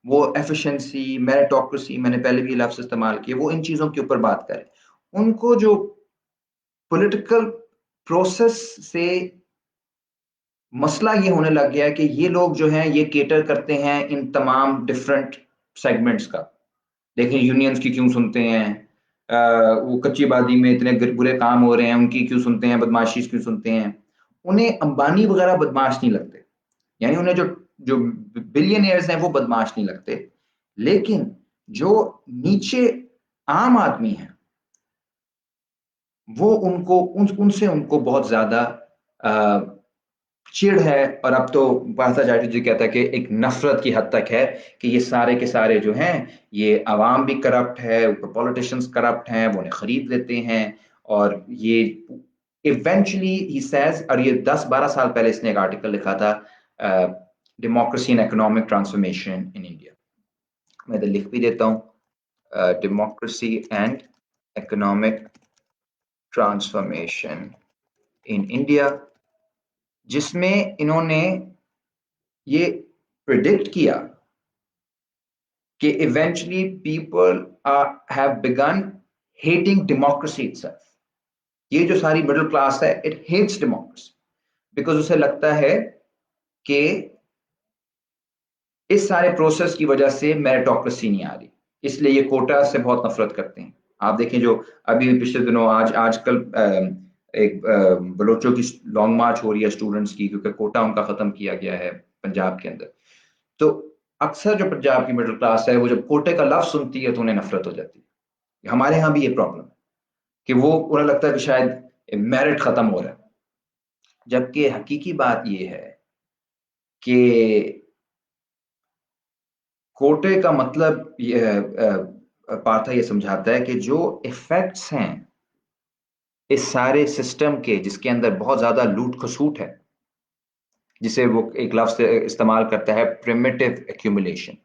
वो एफिशिएंसी, मेरिटोक्रेसी, मैंने पहले भी लफ्ज इस्तेमाल किए, वो इन चीजों के ऊपर बात करें। उनको जो पॉलिटिकल प्रोसेस से मसला ये होने लग गया है कि ये लोग जो हैं ये केटर करते हैं इन तमाम डिफरेंट सेगमेंट्स का। देखें यूनियंस की क्यों सुनते हैं, वो कच्ची आबादी में इतने बुरे काम हो रहे हैं उनकी क्यों सुनते हैं, बदमाशी क्यों सुनते हैं। उन्हें अंबानी वगैरह बदमाश नहीं लगते, यानी उन्हें जो जो बिलियनियर्स हैं वो बदमाश नहीं लगते, लेकिन जो नीचे आम आदमी है वो उनसे उनको बहुत ज्यादा चिढ़ है। और अब तो पासा जाट जी कहता है कि एक नफरत की हद तक है कि ये सारे के सारे जो हैं ये अवाम भी करप्ट है, ऊपर पॉलिटिशियंस करप्ट हैं, वो उन्हें खरीद लेते हैं। और ये इवेंचुअली ही सेज, और ये 10-12 साल पहले इसने एक आर्टिकल लिखा था, democracy and economic transformation in India. मैं इधर लिख भी देता हूँ, democracy and economic transformation in India, जिसमें इन्होंने ये प्रिडिक्ट किया कि eventually people have begun hating democracy itself. ये जो सारी मिडिल क्लास है इट हेट्स डेमोक्रेसी बिकॉज उसे लगता है कि इस सारे प्रोसेस की वजह से मेरिटोक्रेसी नहीं आ रही, इसलिए ये कोटा से बहुत नफरत करते हैं। आप देखें जो अभी पिछले दिनों आजकल एक बलोचों की लॉन्ग मार्च हो रही है स्टूडेंट्स की, क्योंकि कोटा उनका खत्म किया गया है पंजाब के अंदर। तो अक्सर जो पंजाब की मिडिल क्लास है वो जब कोटे का लफ्ज सुनती है तो उन्हें नफरत हो जाती है। हमारे यहाँ भी ये प्रॉब्लम है कि वो उन्हें लगता है कि शायद मेरिट खत्म हो रहा है, जबकि हकीकी बात ये है कि कोटे का मतलब पार्था ये समझाता है कि जो इफेक्ट्स हैं इस सारे सिस्टम के, जिसके अंदर बहुत ज्यादा लूट खसूट है, जिसे वो एक लफ्ज इस्तेमाल करता है प्रिमिटिव एक्यूमुलेशन।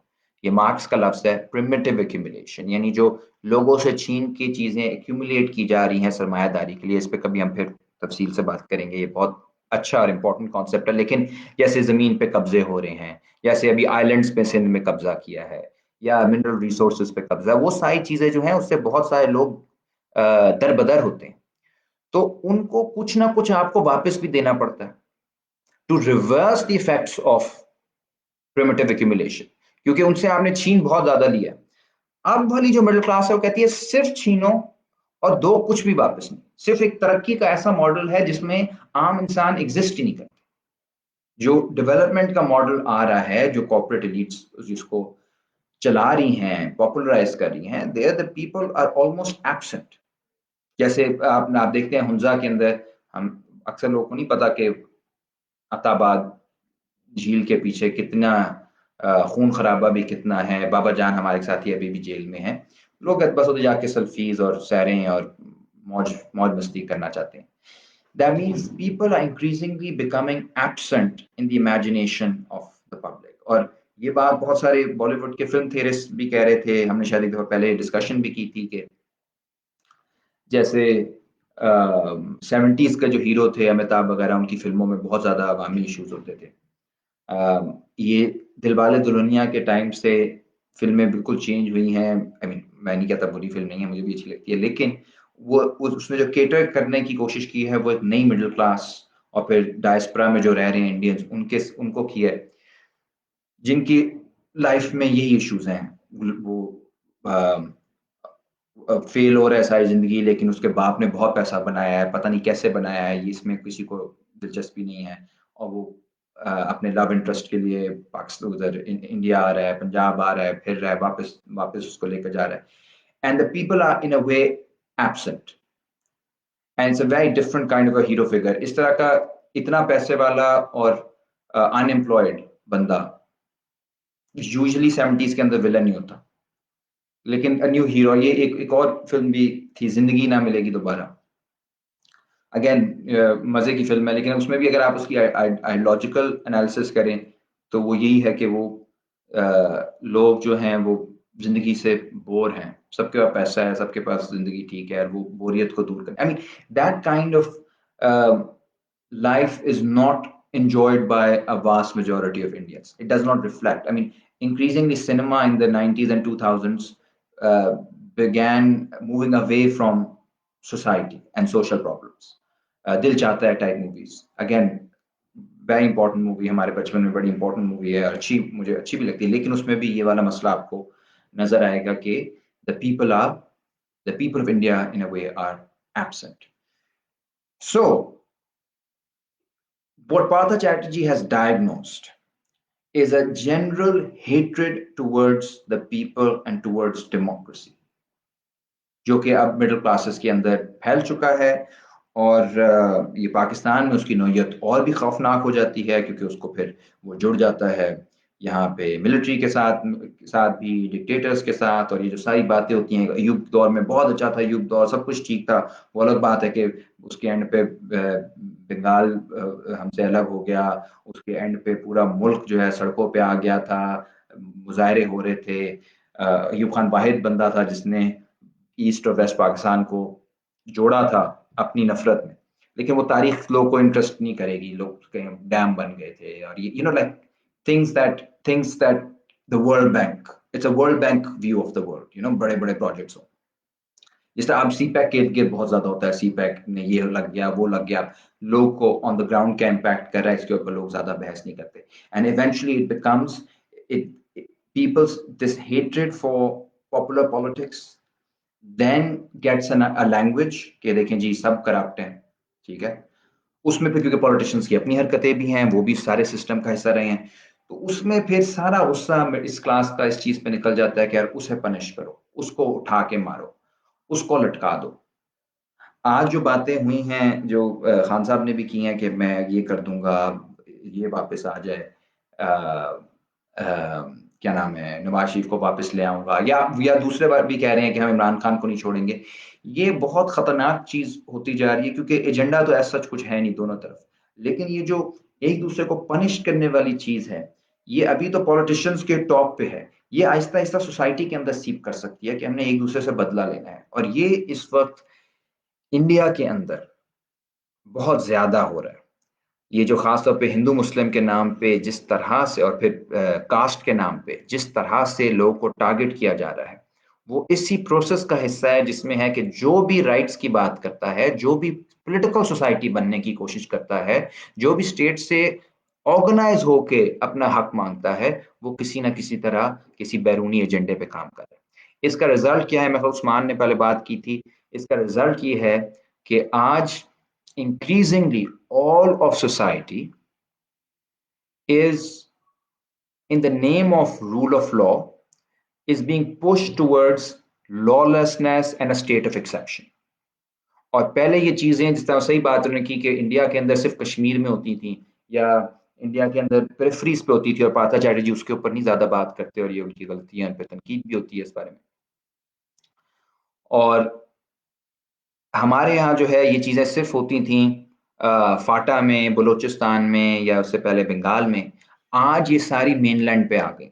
ये मार्क्स का लफ्ज है, प्रिमिटिव एक्यूमुलेशन, यानी जो लोगों से छीन के चीजें एक्यूमुलेट की जा रही हैं सरमायादारी के लिए। इस पे कभी हम फिर तफसील से बात करेंगे, ये बहुत अच्छा और इम्पोर्टेंट कॉन्सेप्ट है। लेकिन जैसे जमीन पे कब्जे हो रहे हैं, जैसे अभी आइलैंड्स पे सिंध में कब्जा किया है, या मिनरल रिसोर्सेज पे कब्जा, वो सारी चीजें जो हैं उससे बहुत सारे लोग दरबदर होते हैं। तो उनको कुछ ना कुछ आपको वापस भी देना पड़ता है to reverse the effects of primitive accumulation, क्योंकि उनसे आपने छीन बहुत ज्यादा लिया। अब वाली जो मिडिल क्लास है वो कहती है सिर्फ छीनो और दो कुछ भी वापस नहीं। सिर्फ एक तरक्की का ऐसा मॉडल है जिसमें आम इंसान एग्जिस्ट ही नहीं करता। जो डेवलपमेंट का मॉडल आ रहा है, जो कॉर्पोरेट एलिट्स जिसको चला रही हैं, पॉपुलराइज कर रही हैं, there the people are almost absent. जैसे आप देखते हैं हुंजा के अंदर, हम अक्सर लोगों को नहीं पता कि अताबाद झील के पीछे कितना खून खराबा भी कितना है। बाबा जान हमारे साथ ही अभी भी जेल में है। लोग बस उधर जाके सेल्फीज और सैरें और मौज मौज मस्ती करना चाहते हैं। That means people are increasingly becoming absent in the imagination of the public. और ये बात बहुत सारे बॉलीवुड के फिल्म थियरिस्ट भी कह रहे थे। हमने शायद एक दफा पहले डिस्कशन भी की थी कि जैसे 70s का जो हीरो थे अमिताभ वगैरह, उनकी फिल्मों में बहुत ज्यादा अवामी इश्यूज होते थे। ये दिलवाले दुल्हनिया के टाइम से फिल्में बिल्कुल चेंज हुई हैं। आई मीन, मैं नहीं कहता बुरी फिल्म नहीं है, मुझे भी अच्छी लगती है, लेकिन वो उसने जो केटर करने की कोशिश की है वो एक नई मिडिल क्लास और फिर डायस्पोरा में जो रह रहे हैं इंडियंस, उनके उनको किया है, जिनकी लाइफ में यही इश्यूज हैं। वो फेल हो रहा है सारी जिंदगी, लेकिन उसके बाप ने बहुत पैसा बनाया है, पता नहीं कैसे बनाया है, ये इसमें किसी को दिलचस्पी नहीं है। और वो अपने लव इंटरेस्ट के लिए पाकिस्तान उधर इंडिया आ रहा है, पंजाब आ रहा है, फिर रहा है, वापस वापस उसको लेकर जा रहा है। And the people are in a way absent, and it's a very different kind of a hero figure. इस तरह का इतना पैसे वाला और अनएम्प्लॉयड बंदा यूजुअली 70s के अंदर विलन नहीं होता। लेकिन अ न्यू हीरो, ये एक और फिल्म भी थी, जिंदगी ना मिलेगी दोबारा। अगेन मजे की फिल्म है, लेकिन उसमें भी अगर आप उसकी आइडियोलॉजिकल एनालिसिस करें तो वो यही है कि वो लोग जो हैं वो जिंदगी से बोर हैं। सबके पास पैसा है, सबके पास जिंदगी ठीक है, और वो बोरियत को दूर करें। I mean, that kind of life is not enjoyed by a vast majority of Indians. It does not reflect. I mean, increasingly, cinema in the 90s and 2000s began moving away from society and social problems. Dil Chahta Hai type movies. Again, very important movie, हमारे बचपन में बड़ी important movie है, अच्छी, मुझे अच्छी भी लगती है, लेकिन उसमें भी ये वाला मसला आपको नजर आएगा कि the people of India in a way are absent. So what Partha Chatterjee has diagnosed is a general hatred towards the people and towards democracy, जो कि अब मिडिल क्लासेस के अंदर फैल चुका है। और ये पाकिस्तान में उसकी नौयत और भी खौफनाक हो जाती है, क्योंकि उसको फिर वो जुड़ जाता है यहाँ पे मिलिट्री के साथ भी, डिक्टेटर्स के साथ। और ये जो सारी बातें होती हैं, युग दौर में बहुत अच्छा था, युग दौर सब कुछ ठीक था। वो अलग बात है कि उसके एंड पे बंगाल हमसे अलग हो गया, उसके एंड पे पूरा मुल्क जो है सड़कों पे आ गया था, मुजाहरे हो रहे थे। अयूब खान वाहिद बंदा था जिसने ईस्ट और वेस्ट पाकिस्तान को जोड़ा था अपनी नफरत में। लेकिन वो तारीख लोगों को इंटरेस्ट नहीं करेगी, लोग कहीं डैम बन गए थे, और ये like things that the world bank, it's a world bank view of the world, बड़े बड़े प्रोजेक्ट्स हो। जिस तरह अब सी पैक के इर्द गिर्द बहुत ज्यादा होता है, सी पैक में ये लग गया, वो लग गया, लोग को ऑन द ग्राउंड क्या इम्पैक्ट कर रहा है इसके ऊपर लोग ज्यादा बहस नहीं करते। And eventually it becomes, it people's this hatred for popular politics then gets a language कि देखें जी सब करप्ट हैं, ठीक है। उसमें फिर क्योंकि पॉलिटिशियंस की अपनी हरकतें भी हैं, वो भी सारे सिस्टम का हिस्सा रहे हैं, तो उसमें फिर सारा गुस्सा इस क्लास का इस चीज पे निकल जाता है कि यार उसे पनिश करो, उसको उठा के मारो, उसको लटका दो। आज जो बातें हुई हैं, जो खान साहब ने भी की हैं कि मैं ये कर दूंगा, ये वापस आ जाए, क्या नाम है, नवाज शरीफ को वापस ले आऊंगा, या दूसरे बार भी कह रहे हैं कि हम इमरान खान को नहीं छोड़ेंगे। ये बहुत खतरनाक चीज होती जा रही है, क्योंकि एजेंडा तो ऐसा सच कुछ है नहीं दोनों तरफ। लेकिन ये जो एक दूसरे को पनिश करने वाली चीज है, ये अभी तो पॉलिटिशियंस के टॉप पे है, ये आहिस्ता आहिस्ता सोसाइटी के अंदर सीप कर सकती है कि हमने एक दूसरे से बदला लेना है। और ये इस वक्त इंडिया के अंदर बहुत ज्यादा हो रहा है। ये जो खास तौर पे हिंदू मुस्लिम के नाम पे जिस तरह से, और फिर कास्ट के नाम पे जिस तरह से लोगों को टारगेट किया जा रहा है, वो इसी प्रोसेस का हिस्सा है, जिसमें है कि जो भी राइट्स की बात करता है, जो भी पॉलिटिकल सोसाइटी बनने की कोशिश करता है, जो भी स्टेट से ऑर्गेनाइज होके अपना हक मांगता है, वो किसी ना किसी तरह किसी बैरूनी एजेंडे पे काम कर रहा है। इसका रिजल्ट क्या है? मैं उस्मान ने पहले बात की थी। इसका रिजल्ट ये है कि आज increasingly all of society is, in the name of rule of law, is being pushed towards lawlessness and a state of exception. और पहले ये चीजें, जिस तरह सही बात उन्होंने की कि इंडिया के अंदर सिर्फ कश्मीर में होती थी, या इंडिया के अंदर पेरिफेरीज पे होती थी, और पार्था चैटर्जी उसके ऊपर नहीं ज्यादा बात करते, और ये उनकी गलतियां, उन पर तनकीद भी होती है इस बारे में। और हमारे यहाँ जो है ये चीज़ें सिर्फ होती थी फाटा में, बलूचिस्तान में, या उससे पहले बंगाल में। आज ये सारी मेनलैंड पे आ गई।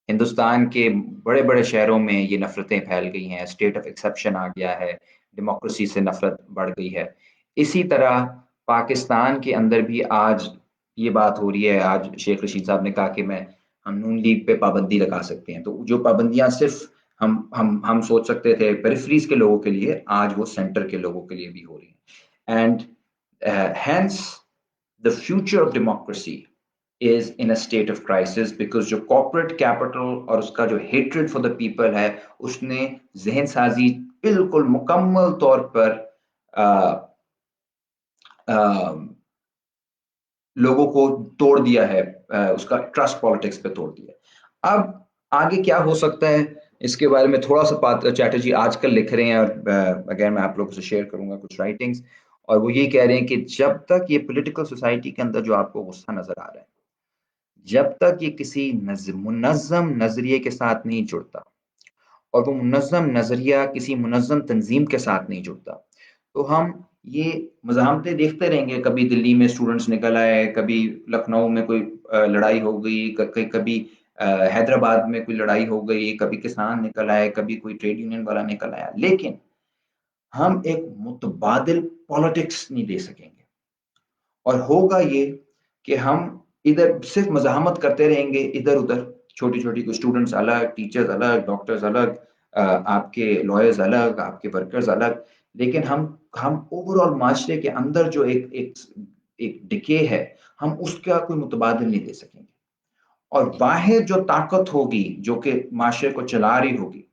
हिंदुस्तान के बड़े-बड़े शहरों में ये नफ़रतें फैल गई हैं, स्टेट ऑफ एक्सेप्शन आ गया है, डेमोक्रेसी से नफ़रत बढ़ गई है। इसी तरह पाकिस्तान के अंदर भी आज ये बात हो रही है। आज शेख रशीद साहब ने कहा कि हम नून लीग पे पाबंदी लगा सकते हैं। तो जो पाबंदियाँ सिर्फ हम सोच सकते थे पेरिफेरीज के लोगों के लिए, आज वो सेंटर के लोगों के लिए भी हो रही है। And hence the future of democracy is in a state of crisis, because जो corporate capital और उसका जो hatred for the people है, उसने जहन साजी बिल्कुल मुकम्मल तौर पर लोगों को तोड़ दिया है, उसका ट्रस्ट पॉलिटिक्स पे तोड़ दिया। अब आगे क्या हो सकता है, इसके बारे में थोड़ा सा चैटर्जी आजकल लिख रहे हैं, और अगर मैं आप लोगों से शेयर करूंगा कुछ राइटिंग्स, और वो ये कह रहे हैं कि जब तक ये पॉलिटिकल सोसाइटी के अंदर जो आपको गुस्सा नजर आ रहा है, जब तक ये किसी मुनज़्ज़म नज़रिए के साथ नहीं जुड़ता, और वो मुनज़्ज़म नज़रिया किसी मुनज़्ज़म तंज़ीम के साथ नहीं जुड़ता, तो हम ये मज़ाहमतें देखते रहेंगे। कभी दिल्ली में स्टूडेंट्स निकल आए, कभी लखनऊ में कोई लड़ाई हो गई, कभी हैदराबाद में कोई लड़ाई हो गई, कभी किसान निकल आए, कभी कोई ट्रेड यूनियन वाला निकल आया। लेकिन हम एक मुतबादिल पॉलिटिक्स नहीं दे सकेंगे, और होगा ये कि हम इधर सिर्फ मज़ाहमत करते रहेंगे इधर-उधर, छोटी-छोटी, कुछ स्टूडेंट्स अलग, टीचर्स अलग, डॉक्टर्स अलग, आपके लॉयर्स अलग, आपके वर्कर्स अलग। लेकिन हम ओवरऑल माशरे के अंदर जो एक एक एक डिके है, हम उसका कोई मुतबादिल नहीं दे सकेंगे। और बाहर जो ताकत होगी, जो कि माशरे को चला रही होगी,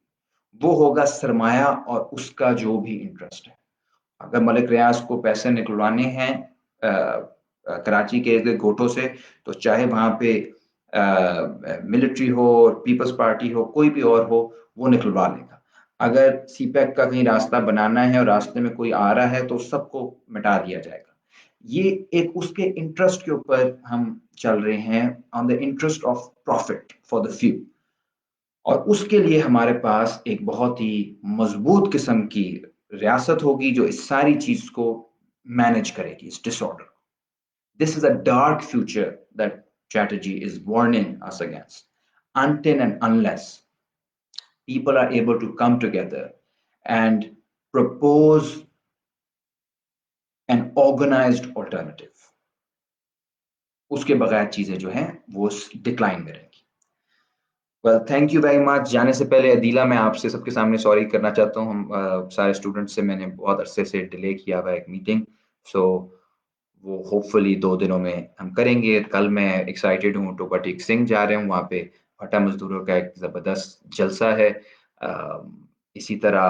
वो होगा सरमाया और उसका जो भी इंटरेस्ट है। अगर मलिक रियाज को पैसे निकलवाने हैं कराची के इर्द घोटों से, तो चाहे वहां पे मिलिट्री हो, पीपल्स पार्टी हो, कोई भी और हो, वो निकलवा लेगा। अगर सीपैक का कहीं रास्ता बनाना है और रास्ते में कोई आ रहा है, तो सबको मिटा दिया जाएगा। ये एक उसके इंटरेस्ट के ऊपर हम चल रहे हैं, on the interest of profit for the few. और उसके लिए हमारे पास एक बहुत ही मजबूत किस्म की रियासत होगी, जो इस सारी चीज को मैनेज करेगी, इस disorder. This is a dark future that Chatterjee is warning us against, until and unless people are able to come together and propose an organized alternative, उसके बगैर चीजें जो हैं वो डिक्लाइन में रहेंगी। Well, thank you very much. जाने से पहले अदीला, मैं आपसे सबके सामने सॉरी करना चाहता हूँ। हम सारे स्टूडेंट्स से मैंने बहुत अरसे से डिले किया हुआ एक मीटिंग, सो वो होपफुली 2 दिनों में हम करेंगे। कल मैं एक्साइटेड हूँ, टोबा टेक सिंह जा रहे हूँ, वहाँ पे भट्टा मजदूरों का एक ज़बरदस्त जलसा है। इसी तरह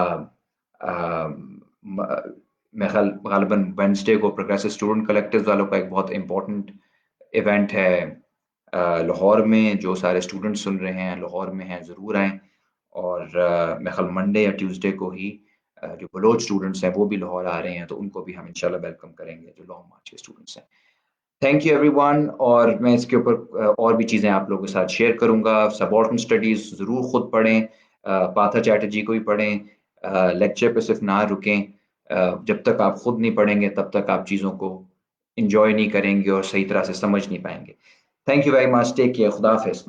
मैं गालिबन वेंसडे को प्रोग्रेसिव स्टूडेंट कलेक्टिव वालों का एक बहुत इम्पोर्टेंट इवेंट है लाहौर में। जो सारे स्टूडेंट सुन रहे हैं, लाहौर में हैं, ज़रूर आएँ। और मेरे ख्याल मंडे या ट्यूसडे को ही जो बलोच स्टूडेंट्स हैं वो भी लाहौर आ रहे हैं, तो उनको भी हम इंशाल्लाह वेलकम करेंगे, जो लॉन्ग मार्च के स्टूडेंट्स हैं। Thank you everyone. और मैं इसके ऊपर और भी चीज़ें आप लोगों के साथ शेयर करूँगा। सबॉर्डिनेट स्टडीज़ ज़रूर खुद पढ़ें, पाथा चैटर्जी को भी पढ़ें, लेक्चर पे सिर्फ ना रुकें। जब तक आप खुद नहीं पढ़ेंगे तब तक आप चीज़ों को एंजॉय नहीं करेंगे और सही तरह से समझ नहीं पाएंगे। Thank you very much, take care, खुदा हाफिज़।